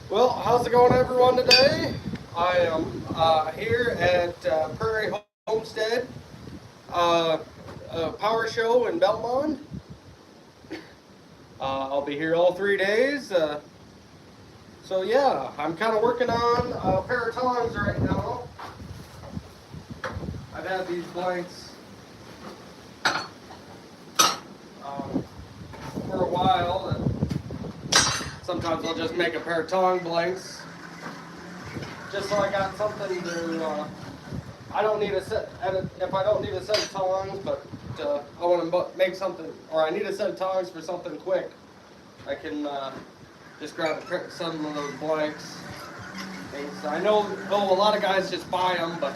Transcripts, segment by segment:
Well, how's it going, everyone, today? I am here at Prairie Homestead Power Show in Belmont. I'll be here all 3 days. So yeah, I'm kind of working on a pair of tongs right now. I've had these blanks for a while, and sometimes I'll just make a pair of tong blanks just so I got something to. I don't need a set. If I don't need a set of tongs, but I want to make something, or I need a set of tongs for something quick, I can just grab some of those blanks. Things. I know a lot of guys just buy them, but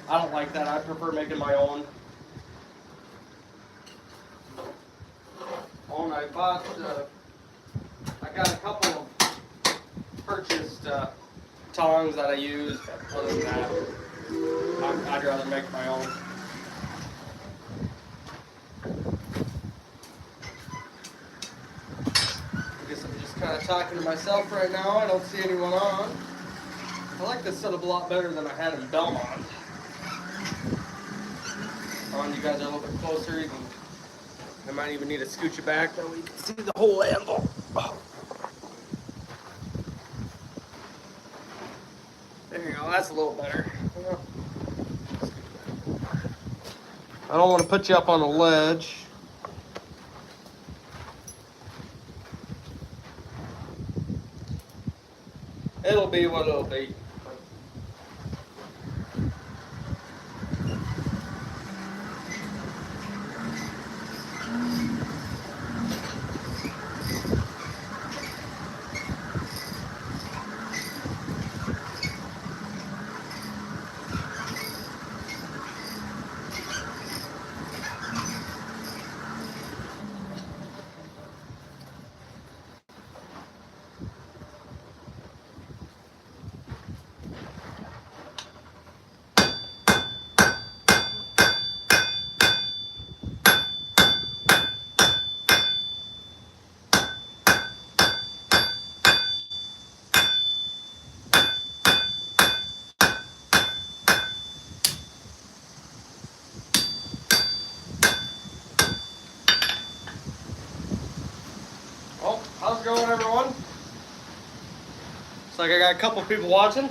I don't like that. I prefer making my own. I bought. I got a couple of purchased tongs that I use, but other than that, I'd rather make my own. I guess I'm just kind of talking to myself right now. I don't see anyone on. I like this setup a lot better than I had in Belmont. You guys are a little bit closer. You can, I might even need to scooch you back so you can see the whole anvil. Oh. There you go. That's a little better. I don't want to put you up on a ledge. It'll be what it'll be. How's it going, everyone? Looks like I got a couple people watching.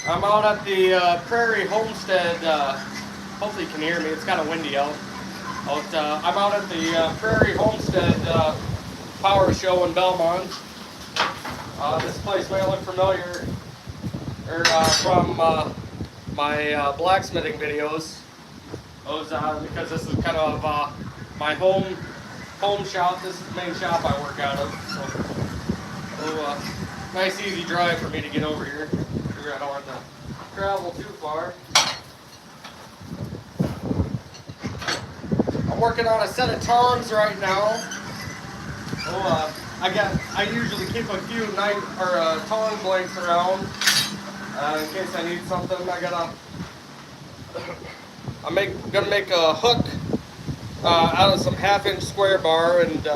I'm out at the Prairie Homestead. Hopefully you can hear me. It's kind of windy out. I'm out at the Prairie Homestead Power Show in Belmont. This place may look familiar from my blacksmithing videos. Because this is kind of my home shop. This is the main shop I work out of. So, nice easy drive for me to get over here. Figure I don't have to travel too far. I'm working on a set of tongs right now. I usually keep a few tong blanks around in case I need something. I'm gonna make a hook out of some 1/2-inch square bar, and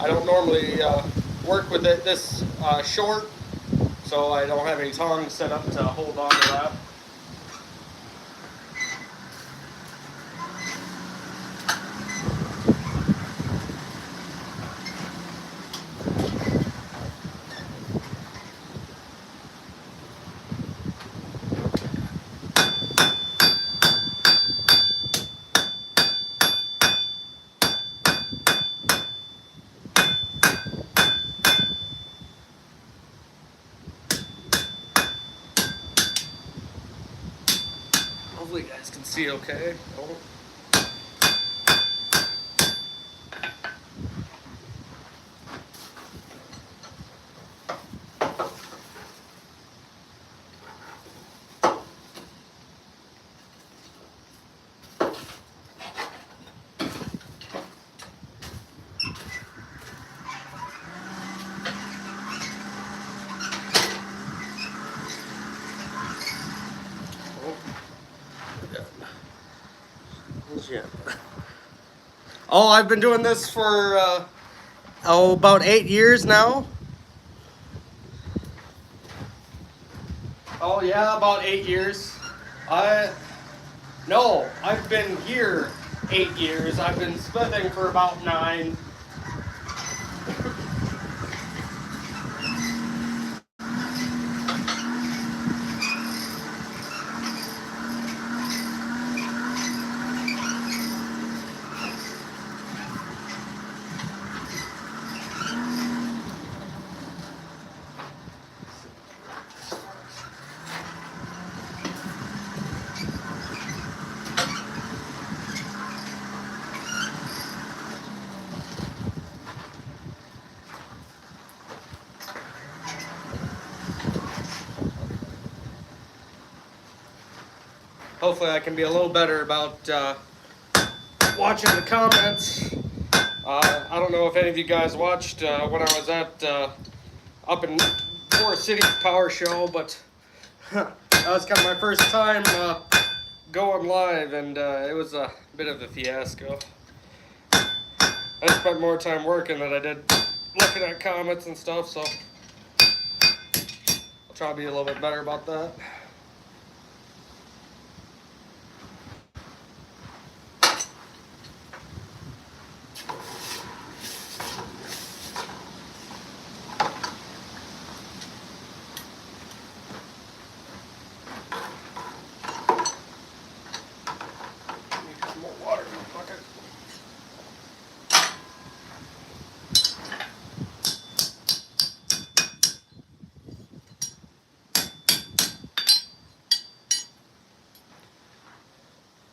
I don't normally work with it this short, so I don't have any tongs set up to hold on to that. Hopefully you guys can see okay. Oh. Shit. Oh, I've been doing this for about 8 years now. Oh yeah, about 8 years. No, I've been here 8 years. I've been smithing for about 9. Hopefully I can be a little better about watching the comments. I don't know if any of you guys watched when I was at up in Forest City's power show, but that was kind of my first time going live, and it was a bit of a fiasco. I spent more time working than I did looking at comments and stuff, so I'll try to be a little bit better about that.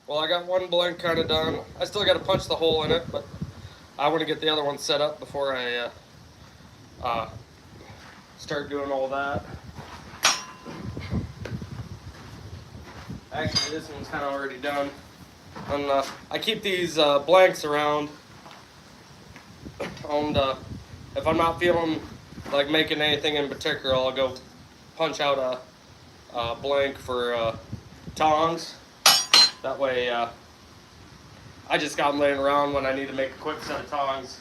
Well, I got one blank kind of done. I still got to punch the hole in it, but I want to get the other one set up before I start doing all that. Actually, this one's kind of already done. And I keep these blanks around. And if I'm not feeling like making anything in particular, I'll go punch out a blank for tongs. That way, I just got them laying around when I need to make a quick set of tongs.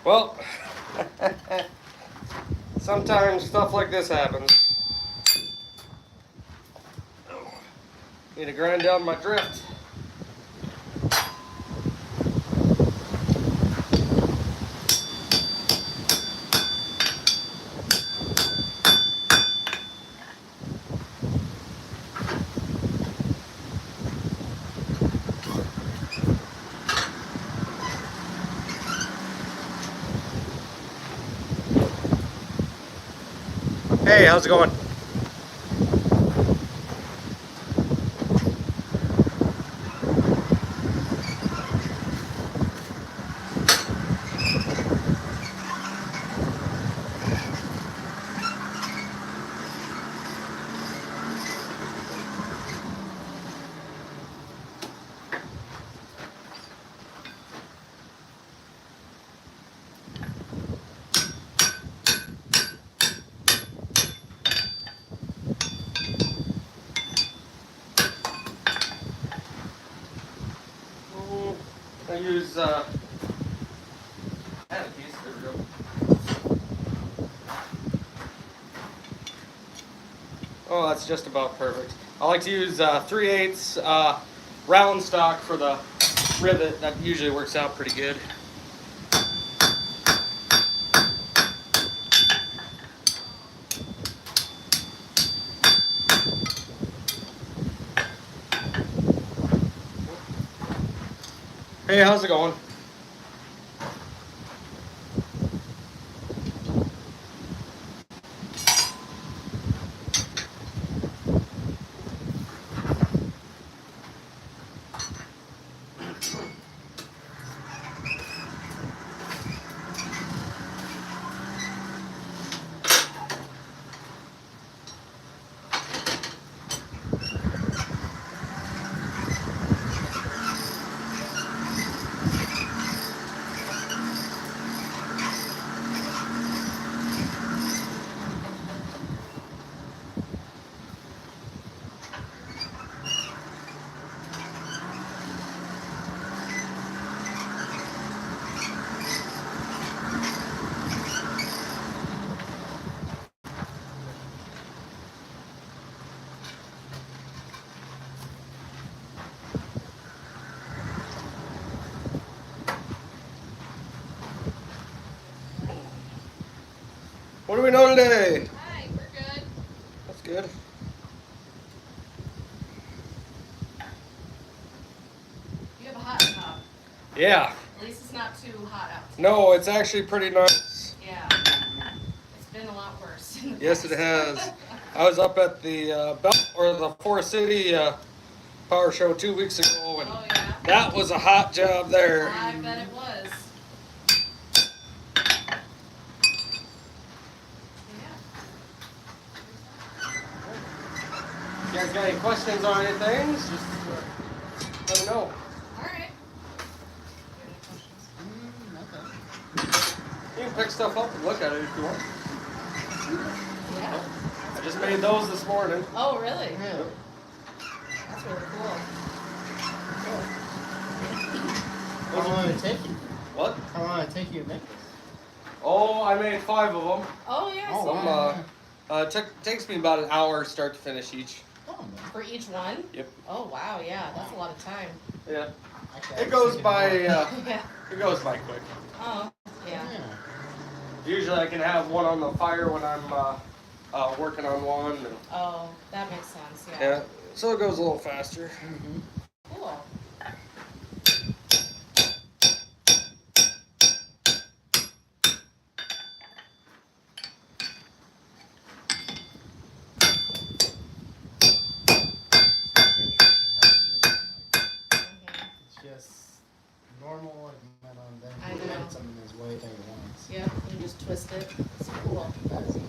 Well, sometimes stuff like this happens. Need to grind down my drift. Hey, how's it going? I use, I had a piece, there we go. Oh, that's just about perfect. I like to use 3/8 round stock for the rivet. That usually works out pretty good. Hey, how's it going? What do we know today? Hi, we're good. That's good. You have a hot tub. Yeah. At least it's not too hot out. No, it's actually pretty nice. Yeah. It's been a lot worse. Yes, it has. I was up at the the Forest City Power Show 2 weeks ago, and Oh, yeah? that was a hot job there. I bet it was. You guys got any questions on anything? Just let me know. Alright. You can pick stuff up and look at it if you want. Yeah. I just made those this morning. Oh, really? Yeah. That's really cool. How long did it take you? What? How long did it take you to make this? Oh, I made 5 of them. Oh, yeah. Oh, So wow. Takes me about an hour start to finish each. Oh, man. for each one? Yep. Oh, wow. Yeah. That's a lot of time. Yeah. Okay, It goes I was by. thinking more. Yeah. It goes by quick. Oh, yeah. Yeah. Usually I can have one on the fire when I'm working on one. And, Oh, that makes sense. Yeah. yeah. So it goes a little faster. Mm-hmm. Cool. It's just normal like metal, and then I you know. add something that's way that you want. Yep. You just twist it. It's cool. That's it.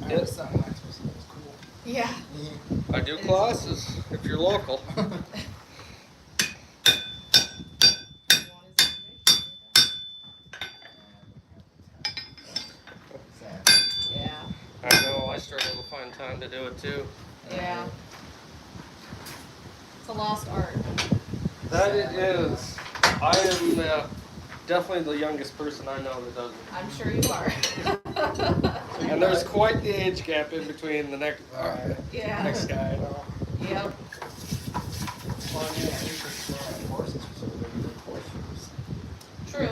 I Yep. always thought when I twisted it was cool. Yeah. Yeah. I do classes if you're local. Exactly. Yeah. I know. I struggle to find time to do it too. Yeah. It's a lost art. That it is. I am definitely the youngest person I know that does it. I'm sure you are. And there's quite the age gap in between the next Yeah. next guy and all. Yep. Well, yeah, I used to swear at horses so they could make horseshoes. True.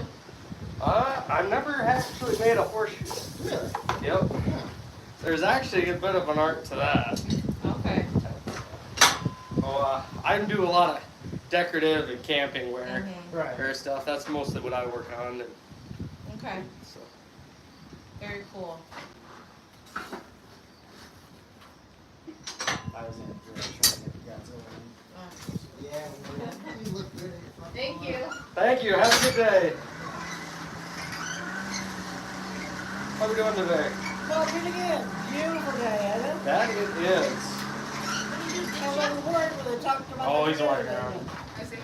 I've never actually made a horseshoe. Really? Yep. Yeah. There's actually a bit of an art to that. Okay. So, I do a lot of decorative and camping wear, Right. wear stuff. That's mostly what I work on. And Okay. so. Very cool. Thank you. Have a good day. How are we doing today? Well, pretty good. Beautiful day, isn't it? That it is. I was worried when they talked about Oh, the he's trailer, walking around. didn't I see.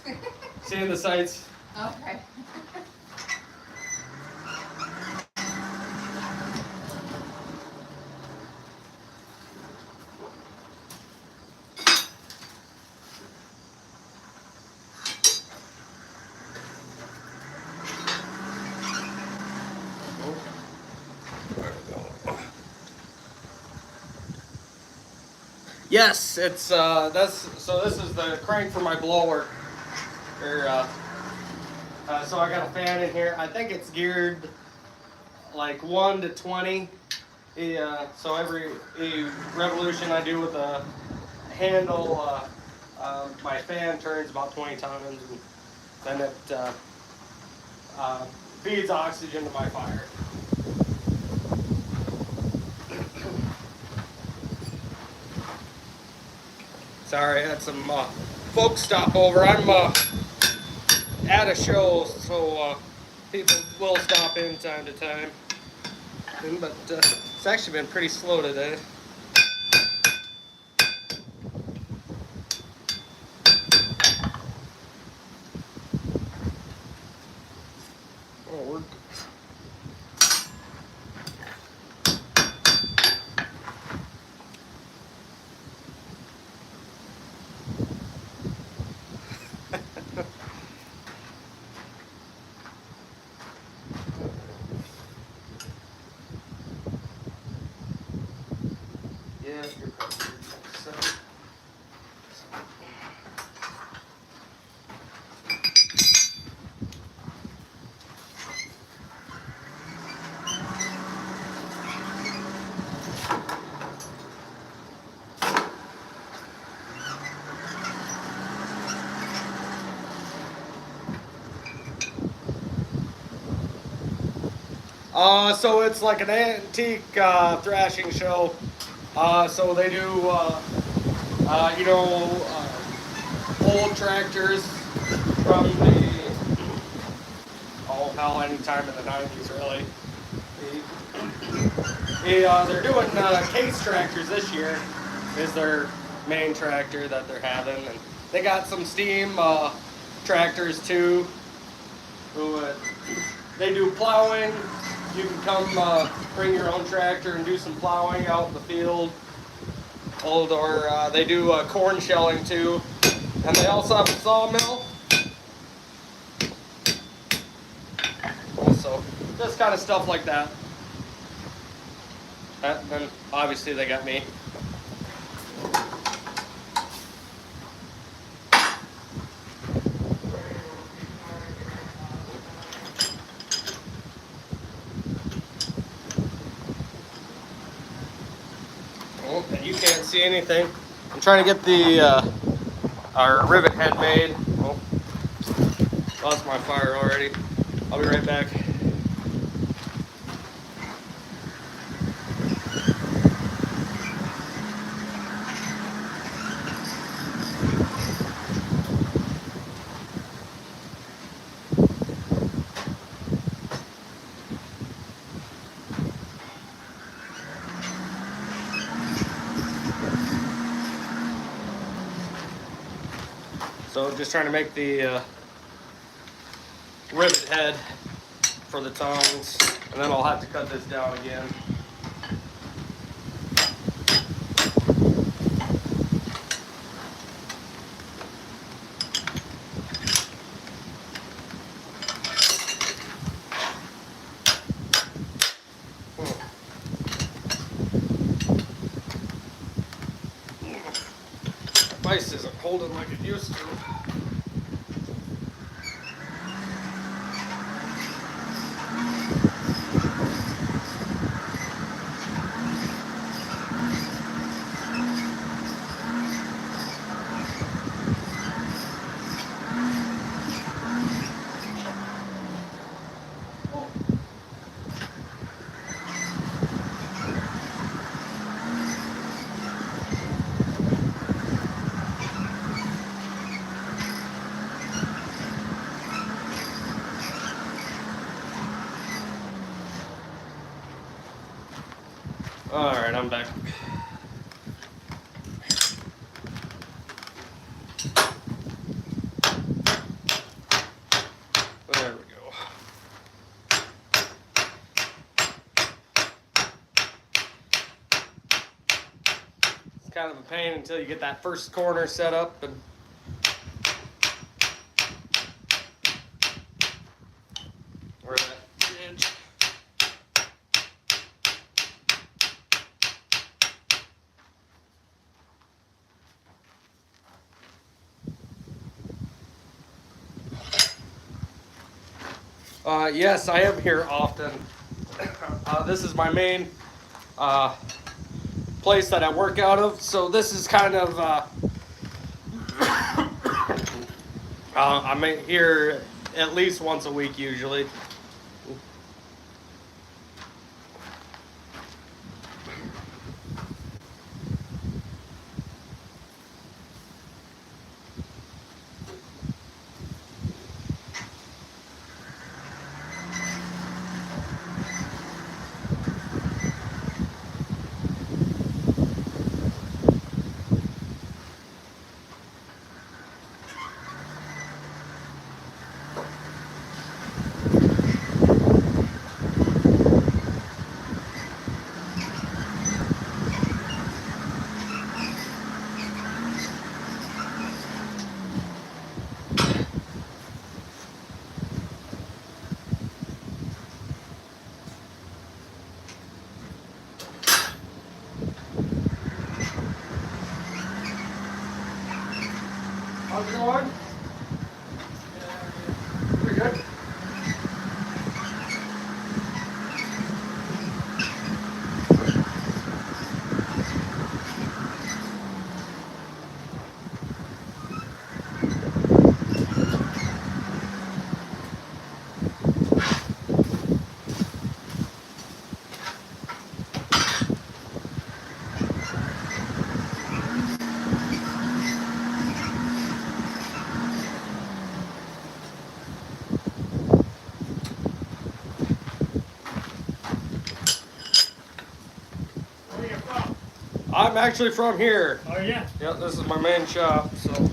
Yeah. Seeing the sights. Okay. Yes, it's this is the crank for my blower. So I got a fan in here. I think it's geared like 1 to 20. So every revolution I do with the handle, my fan turns about 20 times, and then it feeds oxygen to my fire. Sorry, I had some folks stop over. I'm at a show, so people will stop in time to time. But it's actually been pretty slow today. Oh, we're yeah, you're probably so. So it's like an antique thrashing show. So they do, old tractors from any time in the 90s, really. They're doing case tractors this year, is their main tractor that they're having. And they got some steam tractors too. They do plowing. You can come bring your own tractor and do some plowing out in the field. Or they do corn shelling too. And they also have a sawmill. Also, just kind of stuff like that. And then obviously they got me. Oh, and you can't see anything. I'm trying to get our rivet head made. Oh, lost my fire already. I'll be right back. So just trying to make the rivet head for the tongs, and then I'll have to cut this down again. Vice isn't holding like it used to. Alright, I'm back. There we go. It's kind of a pain until you get that first corner set up and or that edge. Yes, I am here often. This is my main place that I work out of, so this is kind of I'm here at least once a week usually. How's it going? Pretty good. Where you from? I'm actually from here. Oh, yeah? Yep, this is my main shop, so. Okay,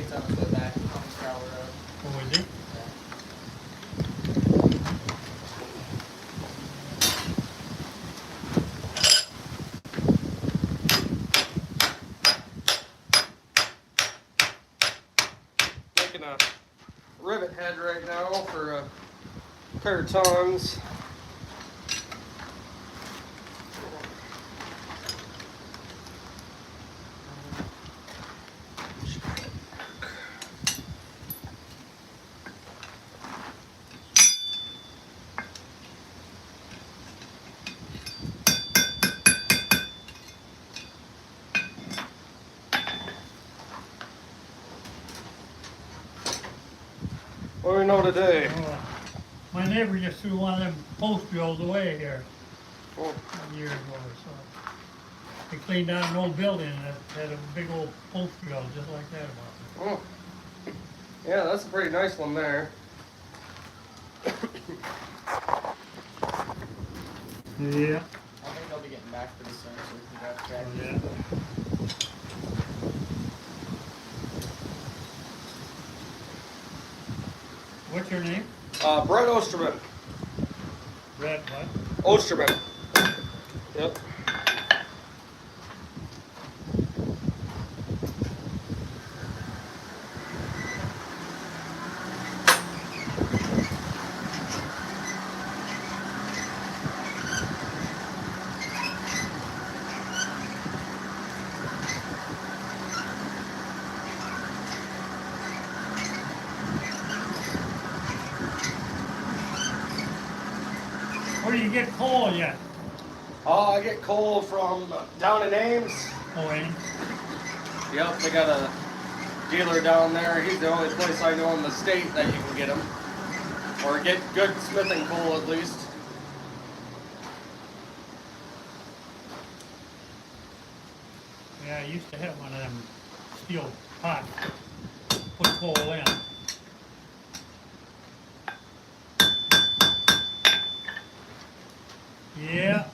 time to go back on Tower Road. Oh, is it? Making a rivet head right now for a pair of tongs. What do we know today? My neighbor just threw one of them post drills away here Oh, some years ago or so. They cleaned out an old building and it had a big old post drill just like that about oh. Yeah, that's a pretty nice one there. it. Yeah. I think they'll be getting back pretty soon, so we can grab track. Oh, yeah. What's your name? Brett Osterman. Red what? Osterman. Yep. Where do you get coal yet? I get coal from down in Ames. Oh, Ames? Yep, they got a dealer down there. He's the only place I know in the state that you can get them. Or get good smithing coal at least. Yeah, I used to have one of them steel pots. Put coal in. Yeah.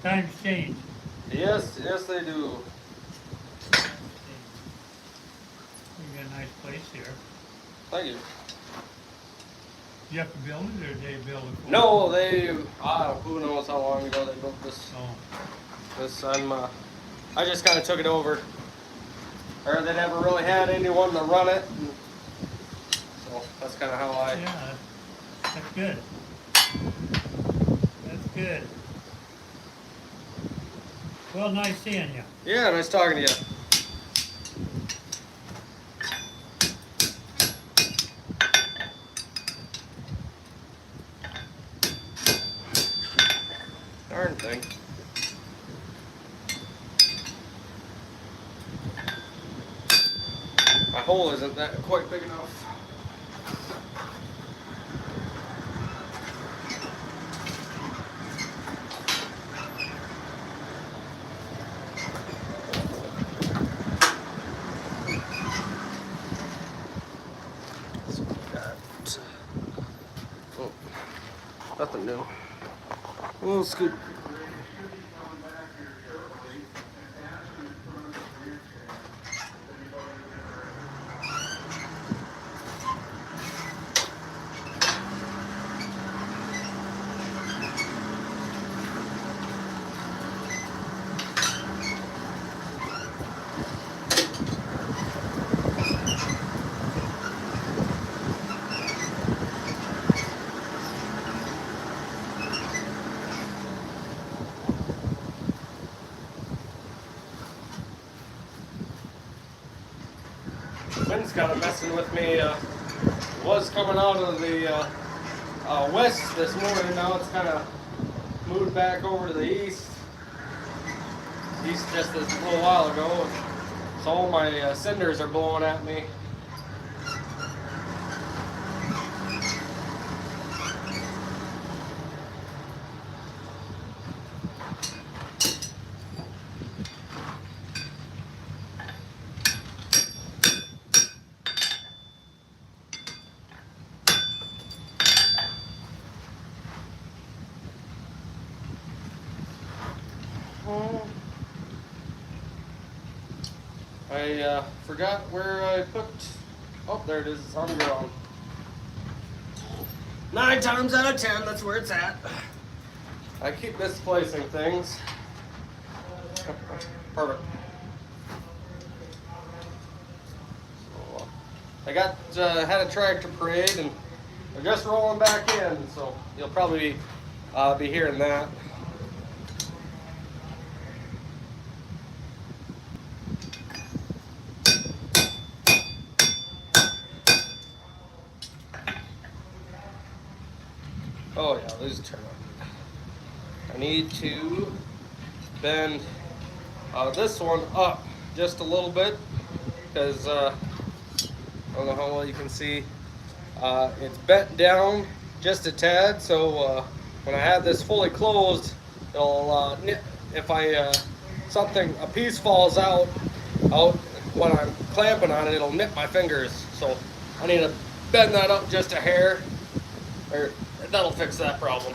Times change. Yes, yes they do. You got a nice place here. Thank you. You have to build it, or they build it? For you? No, they, who knows how long ago they built this. Oh, This, I just kind of took it over. Or they never really had anyone to run it. And so that's kind of how I, yeah, that's good. That's good. Well, nice seeing you. yeah, nice talking to you. Darn thing. My hole isn't that quite big enough. So we got, oh, nothing new. We'll scoot. Wind's kind of messing with me. Was coming out of the west this morning. Now it's kind of moved back over to the east. East just this little while ago. So all my cinders are blowing at me. I forgot where I put. Oh, there it is. It's on the ground. 9 times out of 10, that's where it's at. I keep misplacing things. Perfect. So, I got had a tractor parade and they're just rolling back in, so you'll probably be hearing that. Oh yeah, there's a turn on. I need to bend this one up just a little bit because I don't know how well you can see. It's bent down just a tad, so when I have this fully closed, it'll nip. If a piece falls out when I'm clamping on it, it'll nip my fingers. So I need to bend that up just a hair, or that'll fix that problem.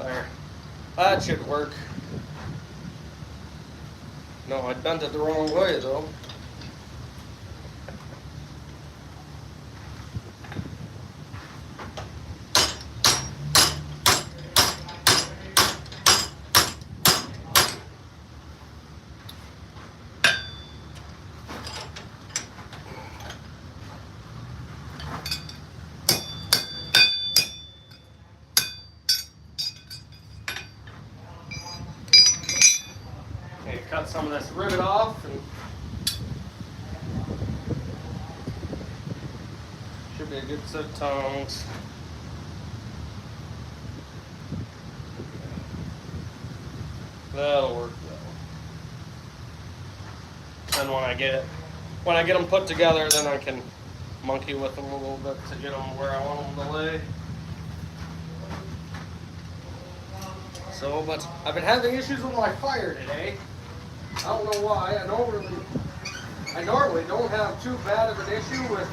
There. That should work. No, I bent it the wrong way though. Okay, cut some of this rivet off and should be to get some tongs. That'll work though. Then when I get them put together, then I can monkey with them a little bit to get them where I want them to lay. So, but I've been having issues with my fire today. I don't know why. I normally don't have too bad of an issue with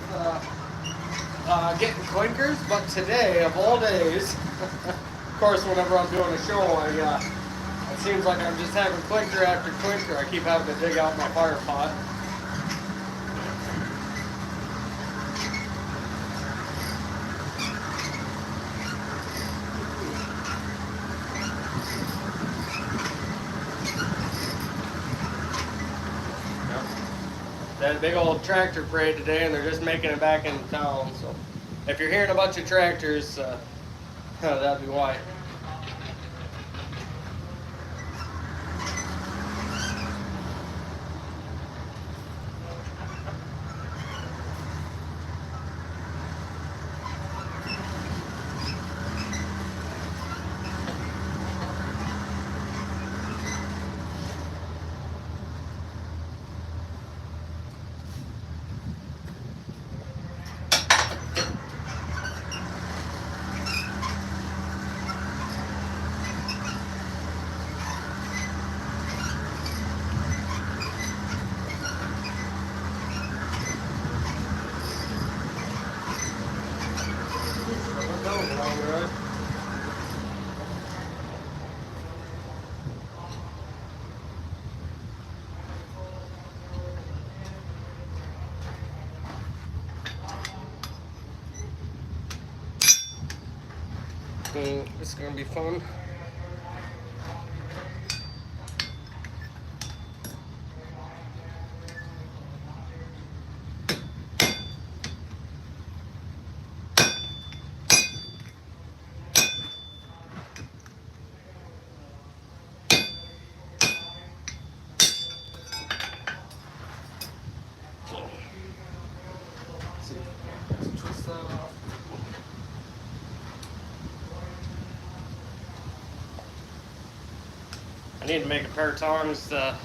getting clinkers, but today, of all days, of course, whenever I'm doing a show, it seems like I'm just having clinker after clinker. I keep having to dig out my fire pot. That big old tractor parade today, and they're just making it back into town. So, if you're hearing a bunch of tractors, that'd be why. This is gonna be fun. Let's twist that off. I need to make a pair of tongs to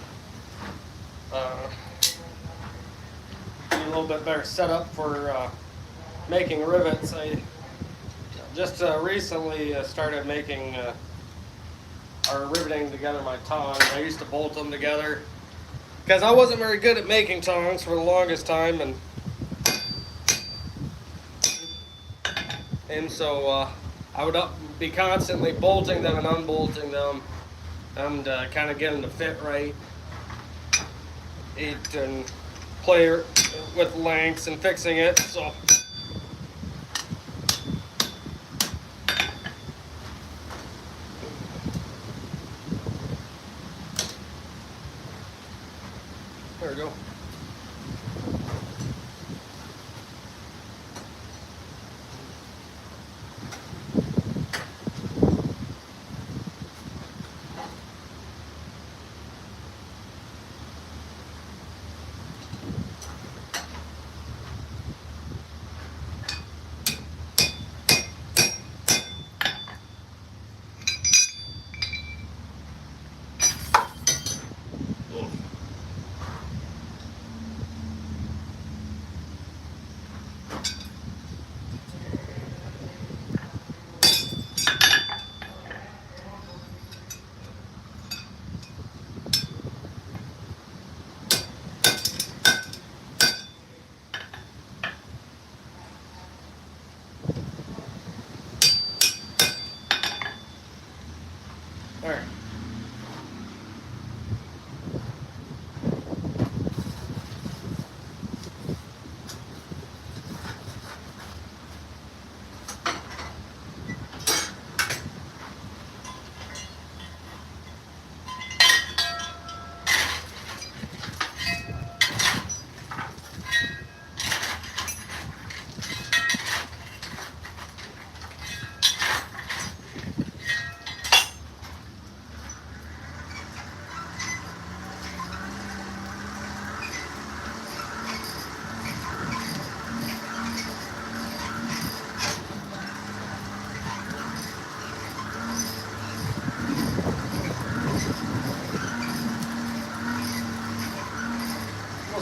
be a little bit better set up for making rivets. I just recently started making or riveting together my tongs. I used to bolt them together because I wasn't very good at making tongs for the longest time, and so I would be constantly bolting them and unbolting them, and kind of get them to fit right, and play with lengths and fixing it. So there we go.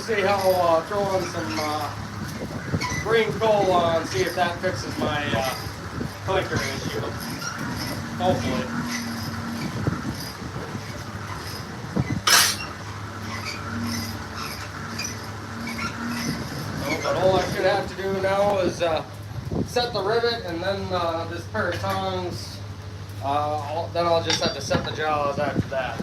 see how throwing some green coal on, see if that fixes my clinker issue. Hopefully. But all I should have to do now is set the rivet, and then this pair of tongs. Then I'll just have to set the jaws after that.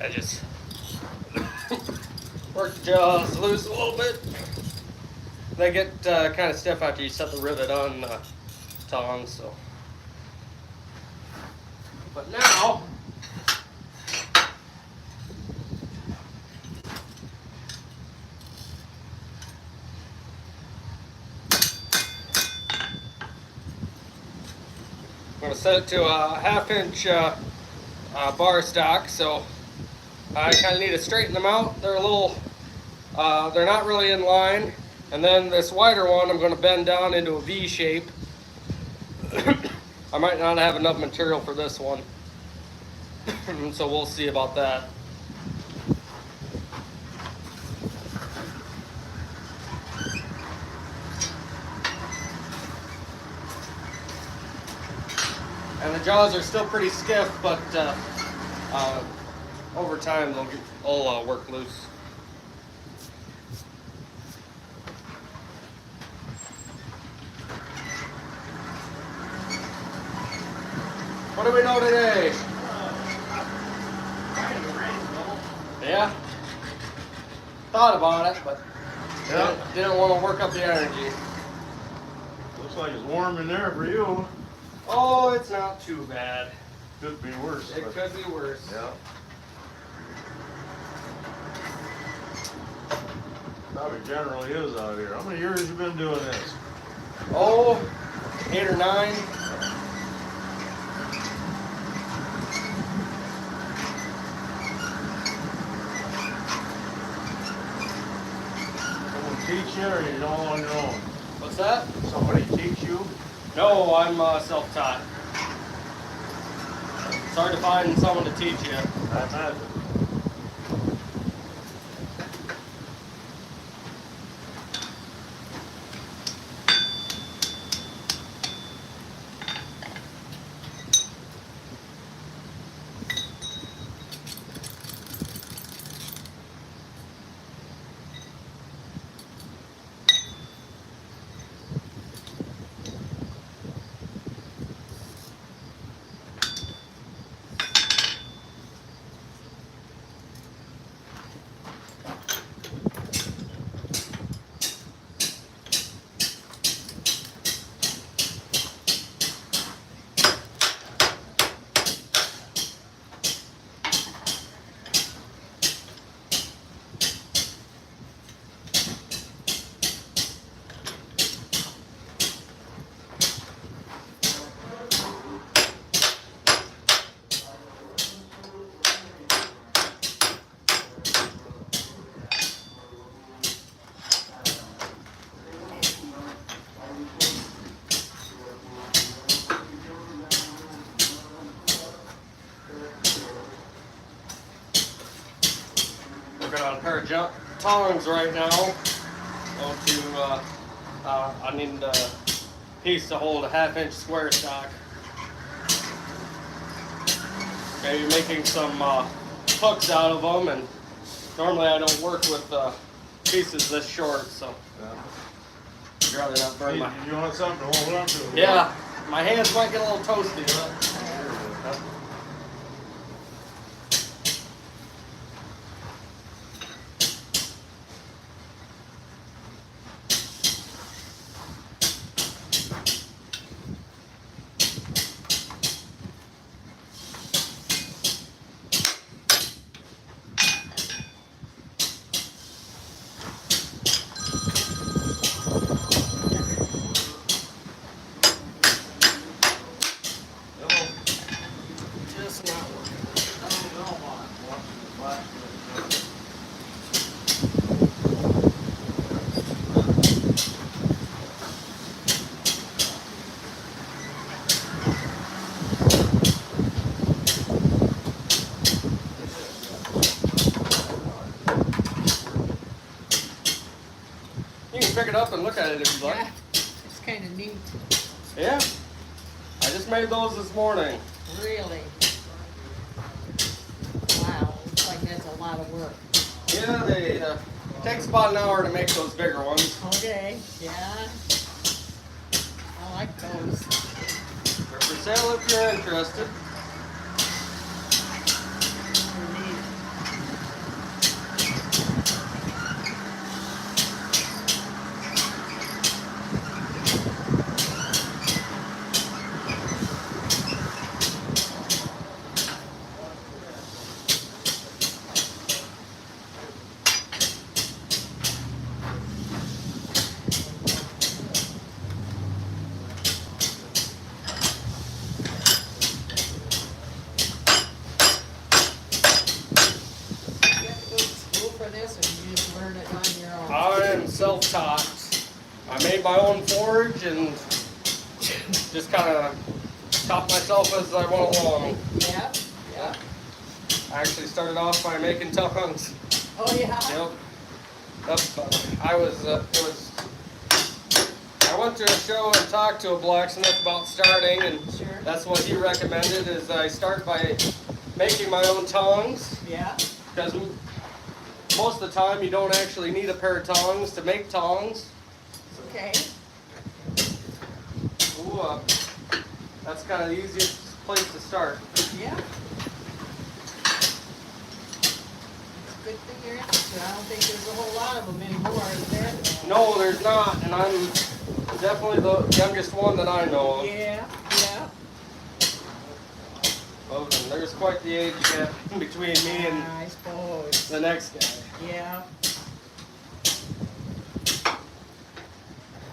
I just work the jaws loose a little bit. They get kind of stiff after you set the rivet on tongs. So, but now I'm going to set it to a 1/2 inch bar stock. So I kind of need to straighten them out. They're a little, they're not really in line. And then this wider one, I'm going to bend down into a V shape. I might not have enough material for this one. So we'll see about that. And the jaws are still pretty stiff, but over time they'll work loose. What do we know today? Yeah. Thought about it, but Yeah. didn't want to work up the energy. Looks like it's warm in there for you. Oh, it's not too bad. Could be worse. It but- could be worse. Yeah. Probably generally is out here. How many years you been doing this? Oh, 8 or 9. Someone teach you or you all on your own? What's that? Somebody teach you? No, I'm self-taught. It's hard to find someone to teach you. I imagine. working on a pair of tongs right now. Go to, I need a piece to hold a 1/2-inch square stock. Maybe making some hooks out of them, and normally I don't work with pieces this short, so I'd rather not burn my. You want something to hold on to? Yeah, my hands might get a little toasty, but. Just not working. You can pick it up and look at it if you like. Yeah, it's kind of neat, Yeah. I just made those this morning. really. Wow, looks like that's a lot of work. Yeah, they it takes about an hour to make those bigger ones. Okay, yeah. I like those. They're for sale if you're interested. They're neat. You have to go to school for this, or you just learn it on your own? I am self-taught. I made my own forge and just kind of taught myself as I went along. Yeah, yeah. I actually started off by making tongs. Oh, yeah? Yep. I went to a show and talked to a blacksmith about starting, and Sure. that's what he recommended is I start by making my own tongs, Yeah, because most of the time you don't actually need a pair of tongs to make tongs. okay. Ooh, that's kind of the easiest place to start. Yeah. Good thing you're interested. I don't think there's a whole lot of them anymore, is there? No, there's not, and I'm definitely the youngest one that I know of. Yeah, yeah. Oh, and there's quite the age gap between me and I suppose. the next guy. Yeah.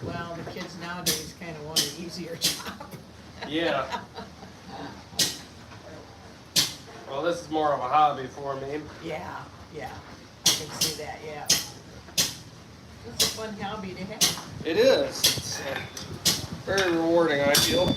Well, the kids nowadays kind of want an easier job. Yeah. Well, this is more of a hobby for me. Yeah, yeah. I can see that, yeah. It's a fun hobby to have. It is. It's very rewarding, I feel.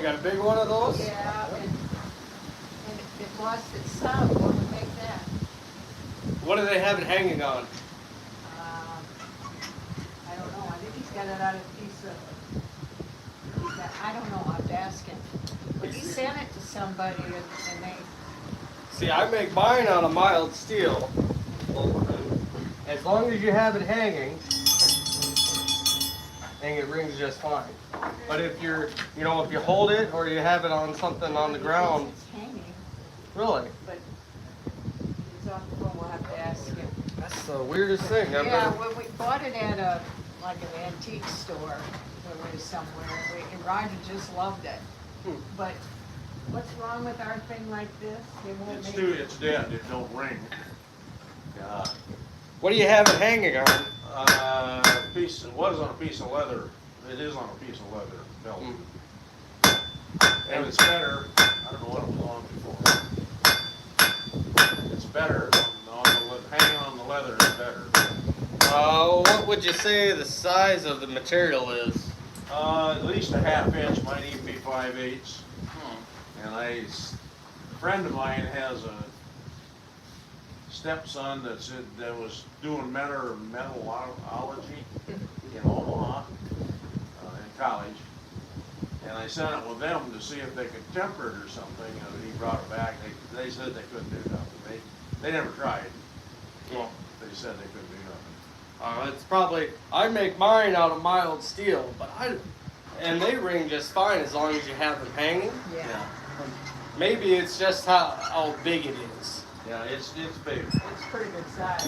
got a big one of those? Yeah, and it lost its sound. What would make that? What do they have it hanging on? I don't know. I think he's got it on a piece of. I don't know. I have to ask him. But he sent it to somebody, and they. See, I make mine out of mild steel. As long as you have it hanging, and it rings just fine. But if you're, you know, if you hold it or you have it on something on the ground, It's hanging, really, but he's off the phone. We'll have to ask him. that's the weirdest thing. I've Yeah, never- well, we bought it at a, like an antique store, when we were somewhere, and Roger just loved it. Hmm. But what's wrong with our thing like this? It won't It's make too, it's dead, it don't ring. Yeah. What do you have it hanging on? Piece, it was on a piece of leather, it is on a piece of leather belt. Mm. And it's better, I don't know what it was on before. It's better, hanging on the leather is better. What would you say the size of the material is? At least a half inch, might even be 5/8. And a friend of mine has a stepson that was doing metallurgy in Omaha, in college. And I sent it with them to see if they could temper it or something, and he brought it back. They said they couldn't do nothing. They never tried. Well, They said they couldn't do nothing. it's probably, I make mine out of mild steel, but and they ring just fine as long as you have them hanging. Yeah, Maybe it's just how big it is. Yeah, it's big. it's pretty good size.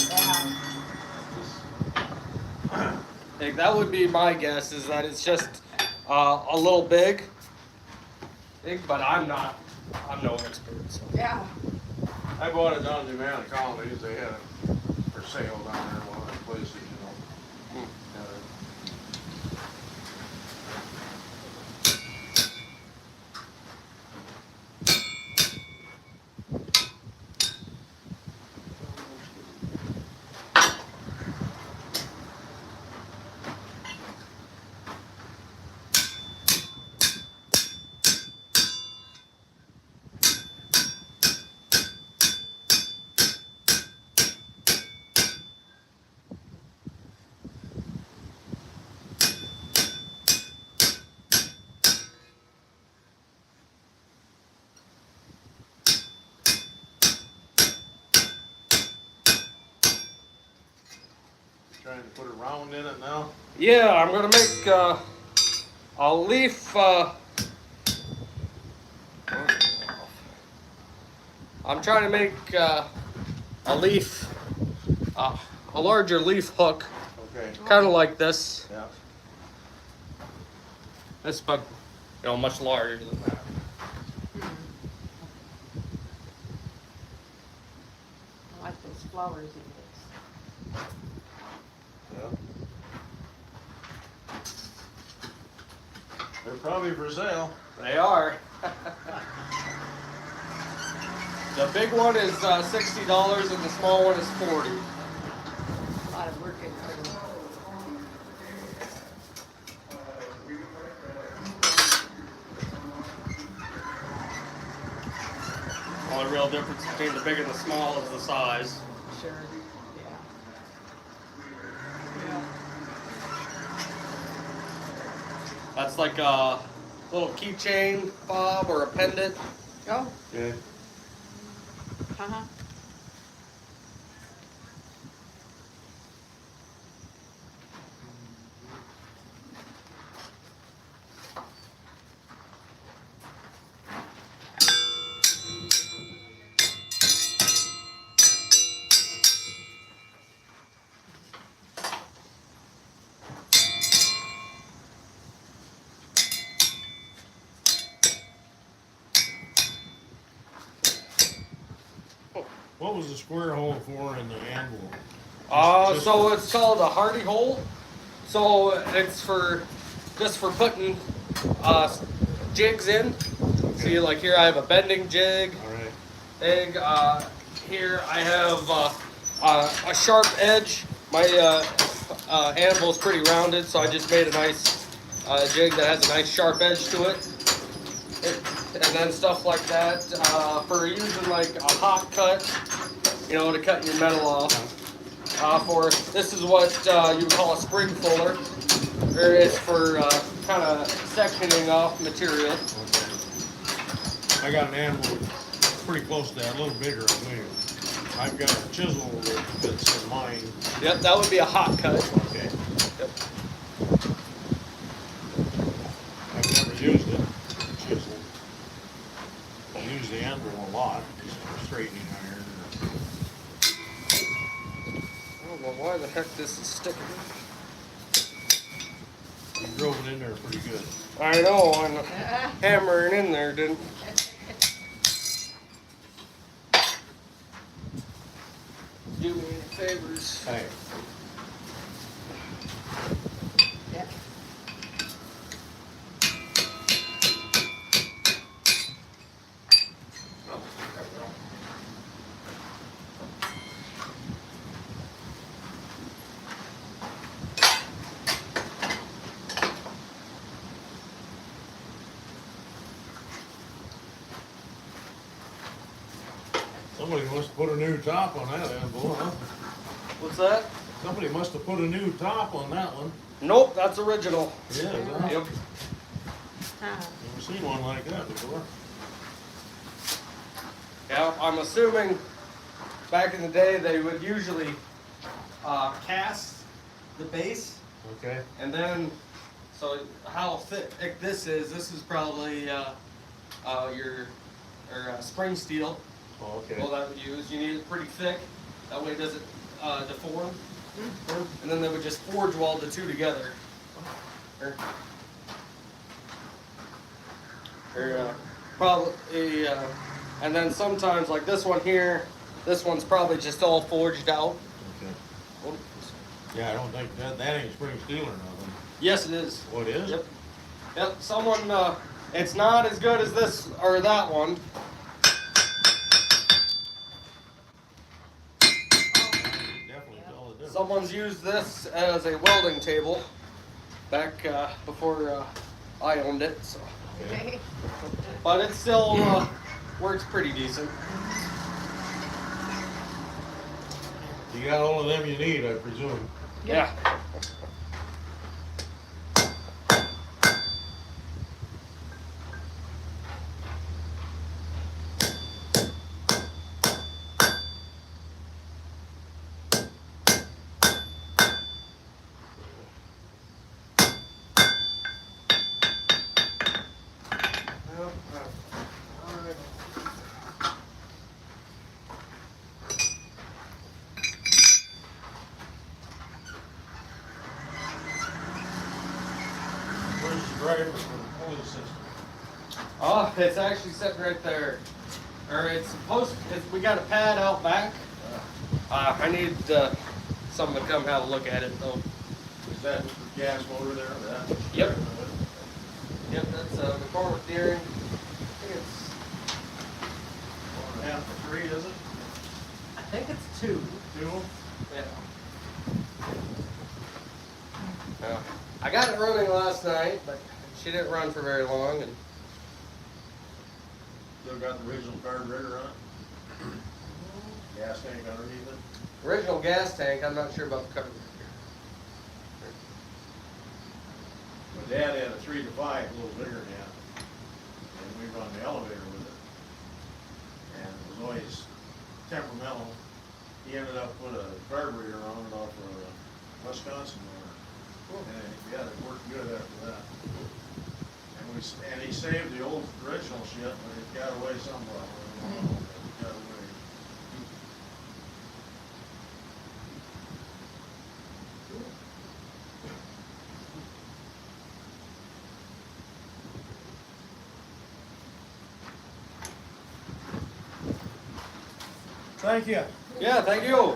Yeah, I think that would be my guess, is that it's just a little big, but I'm no expert. So. yeah. I bought it down in the Humana Colonies. They had it for sale down there in one of those places, you know. Trying to put a round in it now. Yeah, I'm gonna make a leaf. I'm trying to make a leaf, a larger leaf hook, Okay. kind of like this. Yeah. This, but much larger than that. I like those flowers he makes. Yeah. They're probably for sale. They are. The big one is $60 and the small one is $40. A lot of work into them. Only real difference between the big and the small is the size. Sure, yeah. Yeah. That's like a little keychain fob or a pendant. Oh, Okay. uh-huh. What was the square hole for in the anvil? So it's called a hardy hole. So it's just for putting jigs in. See, like here I have a bending jig. All right. Egg. Here I have a sharp edge. My anvil is pretty rounded, so I just made a nice jig that has a nice sharp edge to it. And then stuff like that for using like a hot cut, you know, to cut your metal off. This is what you would call a spring fuller, or it's for kind of sectioning off material. Okay. I got an anvil pretty close to that, a little bigger, I believe. I've got a chisel that's in mine. Yep, that would be a hot cut. Okay. Yep. I've never used it, chisel. I use the anvil a lot, just for straightening iron. I don't know why the heck this is sticking. You drove it in there pretty good. I know, I'm hammering in there, didn't. Do me any favors. Hey. Yeah. Somebody must have put a new top on that anvil, huh? What's that? Somebody must have put a new top on that one. Nope, that's original. Yeah, huh? Yep. Huh. Never seen one like that before. Yeah, I'm assuming back in the day they would usually cast the base, Okay. and then, so how thick this is probably your spring steel. Oh, okay. Well, that would use. You need it pretty thick. That way it doesn't deform. And then they would just forge weld the two together. Probably, and then sometimes like this one here, this one's probably just all forged out. Okay. Oops. Yeah, I don't think that ain't spring steel or nothing. Yes, it is. What is? Yep. Yep. Someone, it's not as good as this or that one. Definitely tell the difference. Someone's used this as a welding table back before I owned it. So, Okay. but it still works pretty decent. You got all of them you need, I presume. Yeah. Where's the driver for the pulley system? Oh, it's actually sitting right there. Or it's supposed. We got a pad out back. I need someone to come have a look at it though. Is that the gas motor there? That? Yep. Yep, that's McCormick Deering. I think it's. 1.5 to 3, is it? I think it's 2. 2? Yeah. Yeah. I got it running last night, but she didn't run for very long. And Still got the original carburetor on it? Gas tank underneath it? original gas tank, I'm not sure about the carburetor. My dad had a 3 to 5, a little bigger than that. And we run the elevator with it. And it was always temperamental. He ended up with a carburetor on it off of a Wisconsin motor. And yeah, it worked good after that. And he saved the old original shit, but it got away somewhere. I don't know, it got away. Thank you. Yeah, thank you.